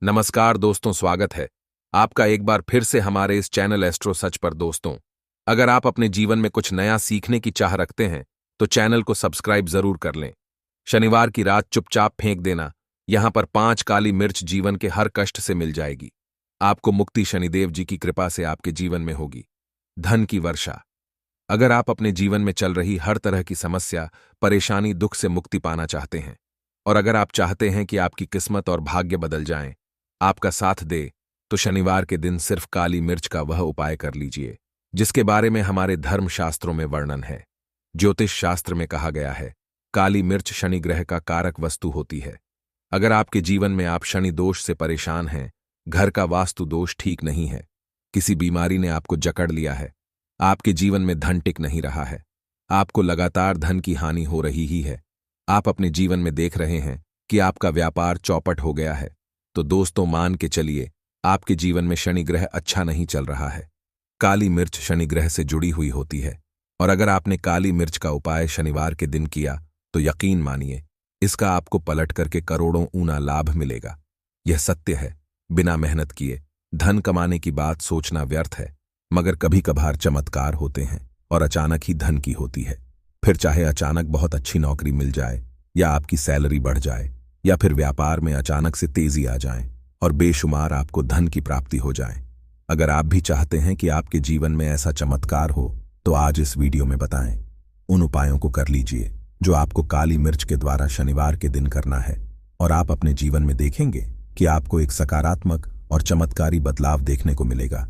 नमस्कार दोस्तों, स्वागत है आपका एक बार फिर से हमारे इस चैनल एस्ट्रो सच पर। दोस्तों, अगर आप अपने जीवन में कुछ नया सीखने की चाह रखते हैं तो चैनल को सब्सक्राइब जरूर कर लें। शनिवार की रात चुपचाप फेंक देना, यहां पर 5 काली मिर्च जीवन के हर कष्ट से मिल जाएगी। आपको मुक्ति शनिदेव जी की कृपा से आपके जीवन में होगी। धन की वर्षा। अगर आप अपने जीवन में चल रही हर तरह की समस्या, परेशानी, दुख से मुक्ति पाना चाहते हैं और अगर आप चाहते हैं कि आपकी किस्मत और भाग्य बदल जाएं, आपका साथ दे, तो शनिवार के दिन सिर्फ काली मिर्च का वह उपाय कर लीजिए जिसके बारे में हमारे धर्म शास्त्रों में वर्णन है। ज्योतिष शास्त्र में कहा गया है, काली मिर्च शनि ग्रह का कारक वस्तु होती है। अगर आपके जीवन में आप शनि दोष से परेशान हैं, घर का वास्तु दोष ठीक नहीं है, किसी बीमारी ने आपको जकड़ लिया है, आपके जीवन में धन टिक नहीं रहा है, आपको लगातार धन की हानि हो रही ही है, आप अपने जीवन में देख रहे हैं कि आपका व्यापार चौपट हो गया है, तो दोस्तों मान के चलिए आपके जीवन में शनि ग्रह अच्छा नहीं चल रहा है। काली मिर्च शनि ग्रह से जुड़ी हुई होती है और अगर आपने काली मिर्च का उपाय शनिवार के दिन किया तो यकीन मानिए इसका आपको पलट करके करोड़ों ऊना लाभ मिलेगा। यह सत्य है। बिना मेहनत किए धन कमाने की बात सोचना व्यर्थ है, मगर कभी कभार चमत्कार होते हैं और अचानक ही धन की होती है। फिर चाहे अचानक बहुत अच्छी नौकरी मिल जाए या आपकी सैलरी बढ़ जाए या फिर व्यापार में अचानक से तेजी आ जाए और बेशुमार आपको धन की प्राप्ति हो जाए। अगर आप भी चाहते हैं कि आपके जीवन में ऐसा चमत्कार हो तो आज इस वीडियो में बताएं उन उपायों को कर लीजिए जो आपको काली मिर्च के द्वारा शनिवार के दिन करना है और आप अपने जीवन में देखेंगे कि आपको एक सकारात्मक और चमत्कारी बदलाव देखने को मिलेगा।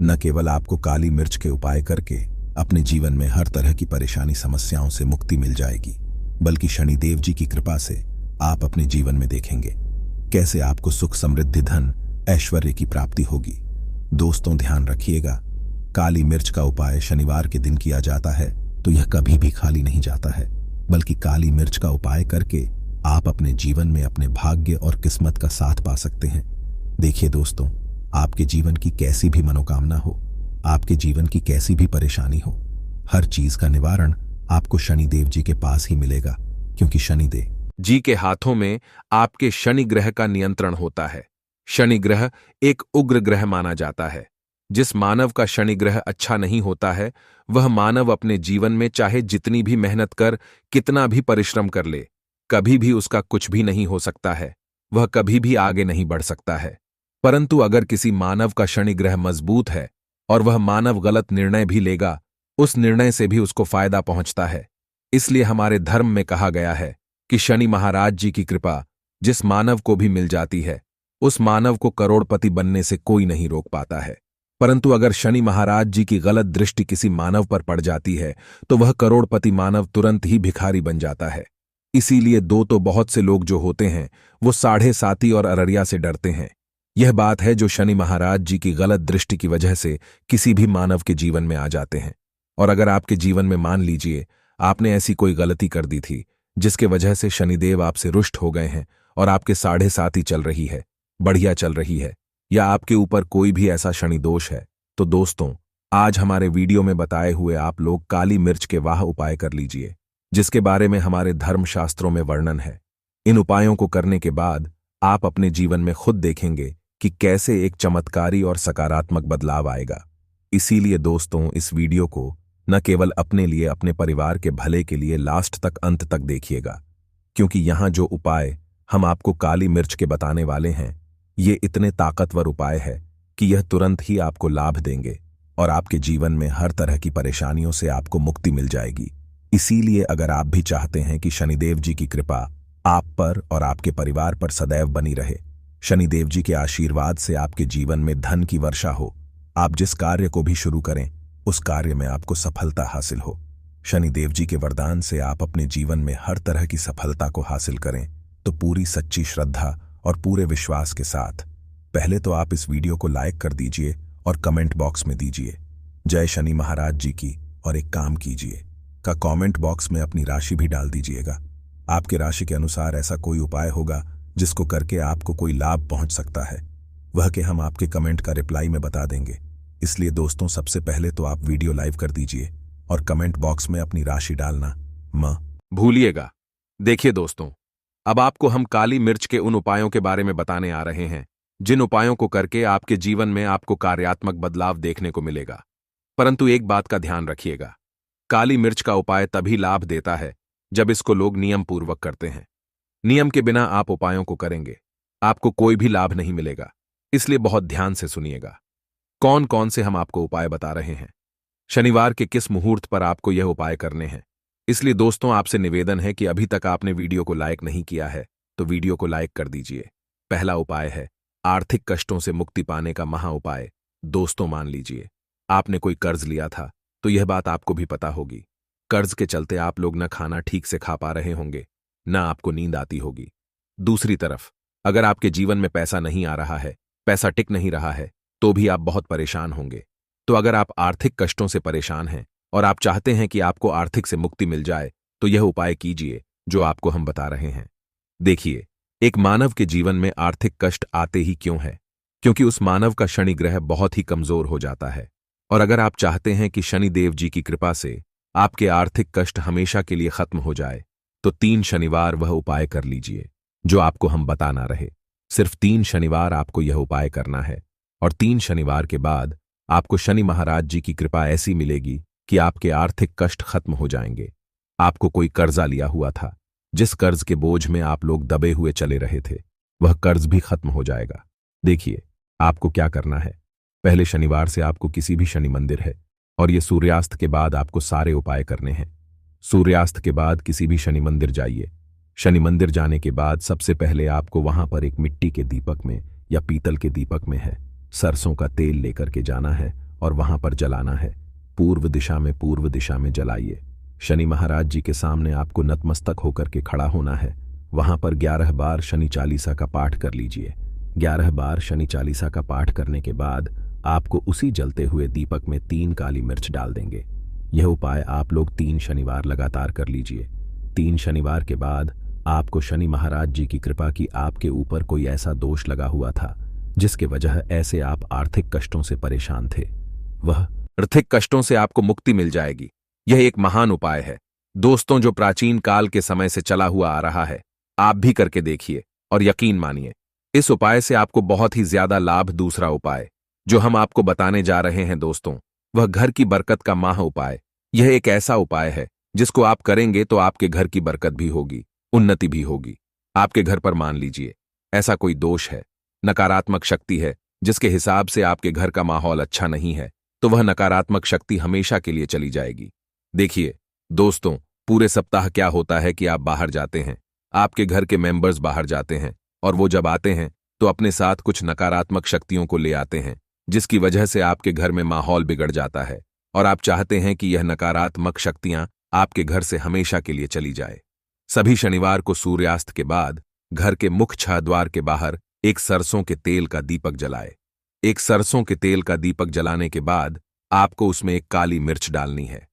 न केवल आपको काली मिर्च के उपाय करके अपने जीवन में हर तरह की परेशानी समस्याओं से मुक्ति मिल जाएगी, बल्कि शनिदेव जी की कृपा से आप अपने जीवन में देखेंगे कैसे आपको सुख, समृद्धि, धन, ऐश्वर्य की प्राप्ति होगी। दोस्तों ध्यान रखिएगा, काली मिर्च का उपाय शनिवार के दिन किया जाता है तो यह कभी भी खाली नहीं जाता है, बल्कि काली मिर्च का उपाय करके आप अपने जीवन में अपने भाग्य और किस्मत का साथ पा सकते हैं। देखिए दोस्तों, आपके जीवन की कैसी भी मनोकामना हो, आपके जीवन की कैसी भी परेशानी हो, हर चीज का निवारण आपको शनिदेव जी के पास ही मिलेगा, क्योंकि शनिदेव जी के हाथों में आपके शनि ग्रह का नियंत्रण होता है। शनि ग्रह एक उग्र ग्रह माना जाता है। जिस मानव का शनि ग्रह अच्छा नहीं होता है, वह मानव अपने जीवन में चाहे जितनी भी मेहनत कर, कितना भी परिश्रम कर ले, कभी भी उसका कुछ भी नहीं हो सकता है, वह कभी भी आगे नहीं बढ़ सकता है। परंतु अगर किसी मानव का शनि ग्रह मजबूत है और वह मानव गलत निर्णय भी लेगा, उस निर्णय से भी उसको फायदा पहुंचता है। इसलिए हमारे धर्म में कहा गया है कि शनि महाराज जी की कृपा जिस मानव को भी मिल जाती है, उस मानव को करोड़पति बनने से कोई नहीं रोक पाता है। परंतु अगर शनि महाराज जी की गलत दृष्टि किसी मानव पर पड़ जाती है तो वह करोड़पति मानव तुरंत ही भिखारी बन जाता है। इसीलिए तो बहुत से लोग जो होते हैं वो साढ़े साती और अररिया से डरते हैं। यह बात है जो शनि महाराज जी की गलत दृष्टि की वजह से किसी भी मानव के जीवन में आ जाते हैं। और अगर आपके जीवन में मान लीजिए आपने ऐसी कोई गलती कर दी थी जिसके वजह से शनिदेव आपसे रुष्ट हो गए हैं और आपके साढ़े साती चल रही है, बढ़िया चल रही है, या आपके ऊपर कोई भी ऐसा शनि दोष है, तो दोस्तों आज हमारे वीडियो में बताए हुए आप लोग काली मिर्च के वाह उपाय कर लीजिए जिसके बारे में हमारे धर्म शास्त्रों में वर्णन है। इन उपायों को करने के बाद आप अपने जीवन में खुद देखेंगे कि कैसे एक चमत्कारी और सकारात्मक बदलाव आएगा। इसीलिए दोस्तों इस वीडियो को न केवल अपने लिए, अपने परिवार के भले के लिए लास्ट तक, अंत तक देखिएगा, क्योंकि यहां जो उपाय हम आपको काली मिर्च के बताने वाले हैं ये इतने ताकतवर उपाय है कि यह तुरंत ही आपको लाभ देंगे और आपके जीवन में हर तरह की परेशानियों से आपको मुक्ति मिल जाएगी। इसीलिए अगर आप भी चाहते हैं कि शनिदेव जी की कृपा आप पर और आपके परिवार पर सदैव बनी रहे, शनिदेव जी के आशीर्वाद से आपके जीवन में धन की वर्षा हो, आप जिस कार्य को भी शुरू करें उस कार्य में आपको सफलता हासिल हो, शनिदेव जी के वरदान से आप अपने जीवन में हर तरह की सफलता को हासिल करें, तो पूरी सच्ची श्रद्धा और पूरे विश्वास के साथ पहले तो आप इस वीडियो को लाइक कर दीजिए और कमेंट बॉक्स में दीजिए जय शनि महाराज जी की, और एक काम कीजिए का कमेंट बॉक्स में अपनी राशि भी डाल दीजिएगा। आपके राशि के अनुसार ऐसा कोई उपाय होगा जिसको करके आपको कोई लाभ पहुंच सकता है, वह के हम आपके कमेंट का रिप्लाई में बता देंगे। इसलिए दोस्तों सबसे पहले तो आप वीडियो लाइव कर दीजिए और कमेंट बॉक्स में अपनी राशि डालना भूलिएगा। देखिए दोस्तों, अब आपको हम काली मिर्च के उन उपायों के बारे में बताने आ रहे हैं जिन उपायों को करके आपके जीवन में आपको कार्यात्मक बदलाव देखने को मिलेगा। परंतु एक बात का ध्यान रखिएगा, काली मिर्च का उपाय तभी लाभ देता है जब इसको लोग नियम पूर्वक करते हैं। नियम के बिना आप उपायों को करेंगे, आपको कोई भी लाभ नहीं मिलेगा। इसलिए बहुत ध्यान से सुनिएगा। कौन कौन से हम आपको उपाय बता रहे हैं, शनिवार के किस मुहूर्त पर आपको यह उपाय करने हैं। इसलिए दोस्तों, आपसे निवेदन है कि अभी तक आपने वीडियो को लाइक नहीं किया है तो वीडियो को लाइक कर दीजिए। पहला उपाय है आर्थिक कष्टों से मुक्ति पाने का महा उपाय। दोस्तों, मान लीजिए आपने कोई कर्ज लिया था, तो यह बात आपको भी पता होगी। कर्ज के चलते आप लोग न खाना ठीक से खा पा रहे होंगे, न आपको नींद आती होगी। दूसरी तरफ, अगर आपके जीवन में पैसा नहीं आ रहा है, पैसा टिक नहीं रहा है, तो भी आप बहुत परेशान होंगे। तो अगर आप आर्थिक कष्टों से परेशान हैं और आप चाहते हैं कि आपको आर्थिक से मुक्ति मिल जाए, तो यह उपाय कीजिए जो आपको हम बता रहे हैं। देखिए, एक मानव के जीवन में आर्थिक कष्ट आते ही क्यों है? क्योंकि उस मानव का शनि ग्रह बहुत ही कमजोर हो जाता है। और अगर आप चाहते हैं कि शनि देव जी की कृपा से आपके आर्थिक कष्ट हमेशा के लिए खत्म हो जाए, तो 3 शनिवार वह उपाय कर लीजिए जो आपको हम बताना रहे। सिर्फ 3 शनिवार आपको यह उपाय करना है, और 3 शनिवार के बाद आपको शनि महाराज जी की कृपा ऐसी मिलेगी कि आपके आर्थिक कष्ट खत्म हो जाएंगे। आपको कोई कर्जा लिया हुआ था, जिस कर्ज के बोझ में आप लोग दबे हुए चले रहे थे, वह कर्ज भी खत्म हो जाएगा। देखिए, आपको क्या करना है। पहले शनिवार से आपको किसी भी शनि मंदिर है, और ये सूर्यास्त के बाद आपको सारे उपाय करने हैं। सूर्यास्त के बाद किसी भी शनि मंदिर जाइए। शनि मंदिर जाने के बाद सबसे पहले आपको वहां पर एक मिट्टी के दीपक में या पीतल के दीपक में है सरसों का तेल लेकर के जाना है और वहां पर जलाना है। पूर्व दिशा में जलाइए। शनि महाराज जी के सामने आपको नतमस्तक होकर के खड़ा होना है। वहां पर 11 बार शनि चालीसा का पाठ कर लीजिए। 11 बार शनि चालीसा का पाठ करने के बाद आपको उसी जलते हुए दीपक में 3 काली मिर्च डाल देंगे। यह उपाय आप लोग 3 शनिवार लगातार कर लीजिए। 3 शनिवार के बाद आपको शनि महाराज जी की कृपा की आपके ऊपर कोई ऐसा दोष लगा हुआ था जिसके वजह ऐसे आप आर्थिक कष्टों से परेशान थे, वह आर्थिक कष्टों से आपको मुक्ति मिल जाएगी। यह एक महान उपाय है दोस्तों, जो प्राचीन काल के समय से चला हुआ आ रहा है। आप भी करके देखिए और यकीन मानिए, इस उपाय से आपको बहुत ही ज्यादा लाभ। दूसरा उपाय जो हम आपको बताने जा रहे हैं दोस्तों, वह घर की बरकत का महा उपाय। यह एक ऐसा उपाय है जिसको आप करेंगे तो आपके घर की बरकत भी होगी, उन्नति भी होगी। आपके घर पर मान लीजिए ऐसा कोई दोष है, नकारात्मक शक्ति है, जिसके हिसाब से आपके घर का माहौल अच्छा नहीं है, तो वह नकारात्मक शक्ति हमेशा के लिए चली जाएगी। देखिए दोस्तों, पूरे सप्ताह क्या होता है कि आप बाहर जाते हैं, आपके घर के मेंबर्स बाहर जाते हैं, और वो जब आते हैं तो अपने साथ कुछ नकारात्मक शक्तियों को ले आते हैं, जिसकी वजह से आपके घर में माहौल बिगड़ जाता है। और आप चाहते हैं कि यह नकारात्मक शक्तियां आपके घर से हमेशा के लिए चली जाए। सभी शनिवार को सूर्यास्त के बाद घर के मुख्य छह द्वार के बाहर एक सरसों के तेल का दीपक जलाए। एक सरसों के तेल का दीपक जलाने के बाद आपको उसमें एक काली मिर्च डालनी है।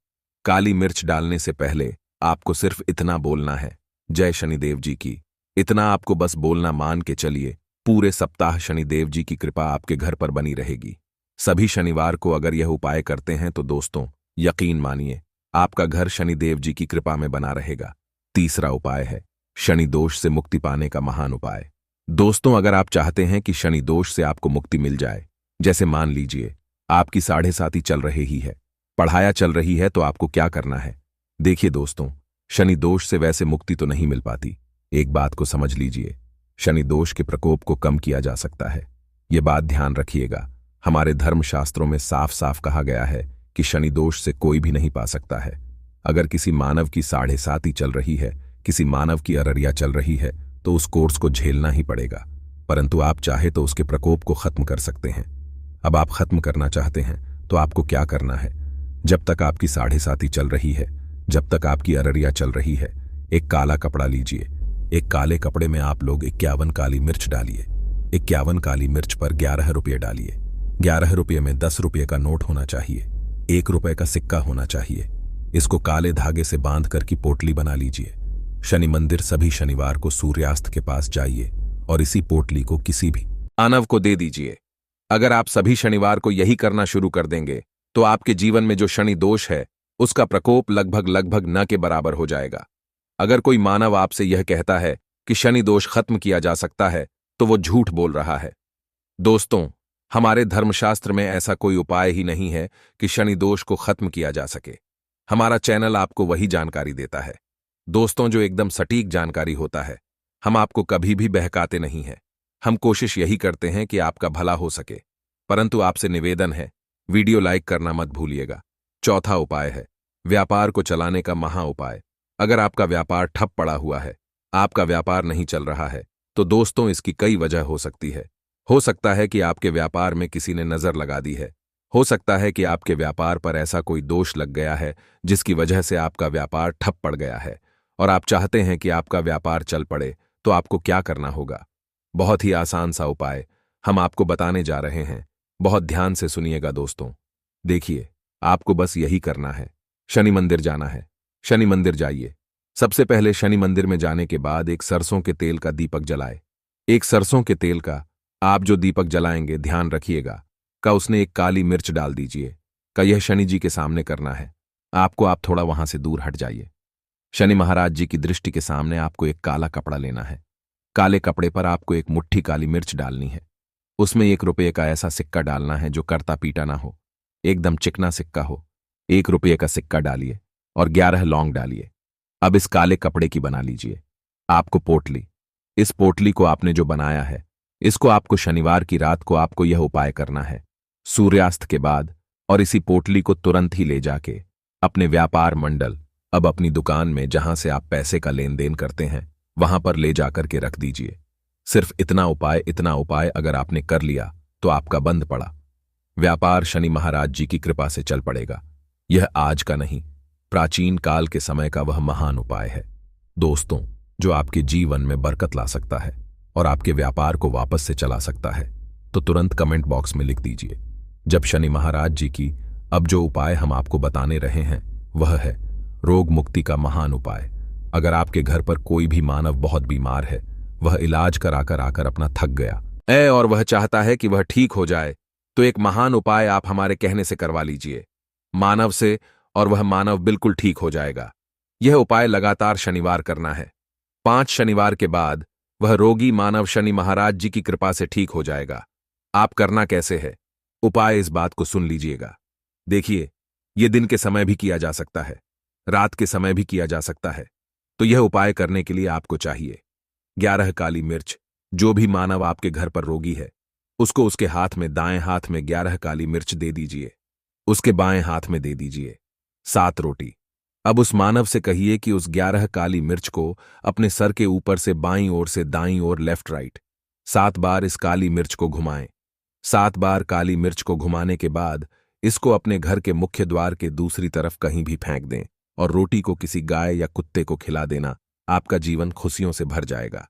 काली मिर्च डालने से पहले आपको सिर्फ इतना बोलना है, जय शनिदेव जी की। इतना आपको बस बोलना, मान के चलिए पूरे सप्ताह शनिदेव जी की कृपा आपके घर पर बनी रहेगी। सभी शनिवार को अगर यह उपाय करते हैं तो दोस्तों यकीन मानिए आपका घर शनिदेव जी की कृपा में बना रहेगा। तीसरा उपाय है शनि दोष से मुक्ति पाने का महान उपाय। दोस्तों, अगर आप चाहते हैं कि शनि दोष से आपको मुक्ति मिल जाए, जैसे मान लीजिए आपकी 7.5 चल रही ही है, पढ़ाया चल रही है, तो आपको क्या करना है। देखिए दोस्तों, शनि दोष से वैसे मुक्ति तो नहीं मिल पाती। एक बात को समझ लीजिए, शनि दोष के प्रकोप को कम किया जा सकता है। यह बात ध्यान रखिएगा। हमारे धर्मशास्त्रों में साफ साफ कहा गया है कि शनि दोष से कोई भी नहीं पा सकता है। अगर किसी मानव की 7.5 चल रही है, किसी मानव की अररिया चल रही है, तो उस कोर्स को झेलना ही पड़ेगा। परंतु आप चाहे तो उसके प्रकोप को खत्म कर सकते हैं। अब आप खत्म करना चाहते हैं तो आपको क्या करना है। जब तक आपकी 7.5 चल रही है, जब तक आपकी अररिया चल रही है, एक काला कपड़ा लीजिए। एक काले कपड़े में आप लोग 51 काली मिर्च डालिए। 51 काली मिर्च पर 11 रुपये डालिए। 11 रुपये में 10 रुपये का नोट होना चाहिए, 1 रुपये का सिक्का होना चाहिए। इसको काले धागे से बांध कर की पोटली बना लीजिए। शनि मंदिर सभी शनिवार को सूर्यास्त के पास जाइए और इसी पोटली को किसी भी मानव को दे दीजिए। अगर आप सभी शनिवार को यही करना शुरू कर देंगे तो आपके जीवन में जो शनि दोष है उसका प्रकोप लगभग न के बराबर हो जाएगा। अगर कोई मानव आपसे यह कहता है कि शनि दोष खत्म किया जा सकता है, तो वो झूठ बोल रहा है। दोस्तों, हमारे धर्मशास्त्र में ऐसा कोई उपाय ही नहीं है कि शनि दोष को खत्म किया जा सके। हमारा चैनल आपको वही जानकारी देता है दोस्तों, जो एकदम सटीक जानकारी होता है। हम आपको कभी भी बहकाते नहीं हैं। हम कोशिश यही करते हैं कि आपका भला हो सके। परंतु आपसे निवेदन है, वीडियो लाइक करना मत भूलिएगा। चौथा उपाय है व्यापार को चलाने का महा उपाय। अगर आपका व्यापार ठप पड़ा हुआ है, आपका व्यापार नहीं चल रहा है, तो दोस्तों इसकी कई वजह हो सकती है। हो सकता है कि आपके व्यापार में किसी ने नजर लगा दी है। हो सकता है कि आपके व्यापार पर ऐसा कोई दोष लग गया है जिसकी वजह से आपका व्यापार ठप पड़ गया है और आप चाहते हैं कि आपका व्यापार चल पड़े। तो आपको क्या करना होगा? बहुत ही आसान सा उपाय हम आपको बताने जा रहे हैं। बहुत ध्यान से सुनिएगा दोस्तों। देखिए, आपको बस यही करना है, शनि मंदिर जाना है। शनि मंदिर जाइए। सबसे पहले शनि मंदिर में जाने के बाद एक सरसों के तेल का दीपक जलाए। एक सरसों के तेल का आप जो दीपक जलाएंगे, ध्यान रखिएगा का उसने एक काली मिर्च डाल दीजिए। का यह शनि जी के सामने करना है। आपको आप थोड़ा वहां से दूर हट जाइए। शनि महाराज जी की दृष्टि के सामने आपको एक काला कपड़ा लेना है। काले कपड़े पर आपको एक मुट्ठी काली मिर्च डालनी है। उसमें 1 रुपये का ऐसा सिक्का डालना है जो करता पीटा ना हो, एकदम चिकना सिक्का हो। 1 रुपये का सिक्का डालिए और 11 लौंग डालिए। अब इस काले कपड़े की बना लीजिए आपको पोटली। इस पोटली को आपने जो बनाया है, इसको आपको शनिवार की रात को आपको यह उपाय करना है सूर्यास्त के बाद, और इसी पोटली को तुरंत ही ले जाके अपने व्यापार मंडल, अब अपनी दुकान में जहां से आप पैसे का लेन देन करते हैं, वहां पर ले जाकर के रख दीजिए। सिर्फ इतना उपाय अगर आपने कर लिया तो आपका बंद पड़ा व्यापार शनि महाराज जी की कृपा से चल पड़ेगा। यह आज का नहीं, प्राचीन काल के समय का वह महान उपाय है दोस्तों, जो आपके जीवन में बरकत ला सकता है और आपके व्यापार को वापस से चला सकता है। तो तुरंत कमेंट बॉक्स में लिख दीजिए जब शनि महाराज जी की। अब जो उपाय हम आपको बताने रहे हैं वह है रोग मुक्ति का महान उपाय। अगर आपके घर पर कोई भी मानव बहुत बीमार है, वह इलाज कराकर आकर अपना थक गया और वह चाहता है कि वह ठीक हो जाए, तो एक महान उपाय आप हमारे कहने से करवा लीजिए मानव से, और वह मानव बिल्कुल ठीक हो जाएगा। यह उपाय लगातार शनिवार करना है। 5 शनिवार के बाद वह रोगी मानव शनि महाराज जी की कृपा से ठीक हो जाएगा। आप करना कैसे है? उपाय इस बात को सुन लीजिएगा। देखिए, यह दिन के समय भी किया जा सकता है, रात के समय भी किया जा सकता है। तो यह उपाय करने के लिए आपको चाहिए 11 काली मिर्च। जो भी मानव आपके घर पर रोगी है, उसको उसके हाथ में, दाएं हाथ में 11 काली मिर्च दे दीजिए। उसके बाएं हाथ में दे दीजिए 7 रोटी। अब उस मानव से कहिए कि उस 11 काली मिर्च को अपने सर के ऊपर से बाईं ओर से दाईं ओर, लेफ्ट राइट 7 बार इस काली मिर्च को घुमाएं। 7 बार काली मिर्च को घुमाने के बाद इसको अपने घर के मुख्य द्वार के दूसरी तरफ कहीं भी फेंक दें और रोटी को किसी गाय या कुत्ते को खिला देना। आपका जीवन खुशियों से भर जाएगा।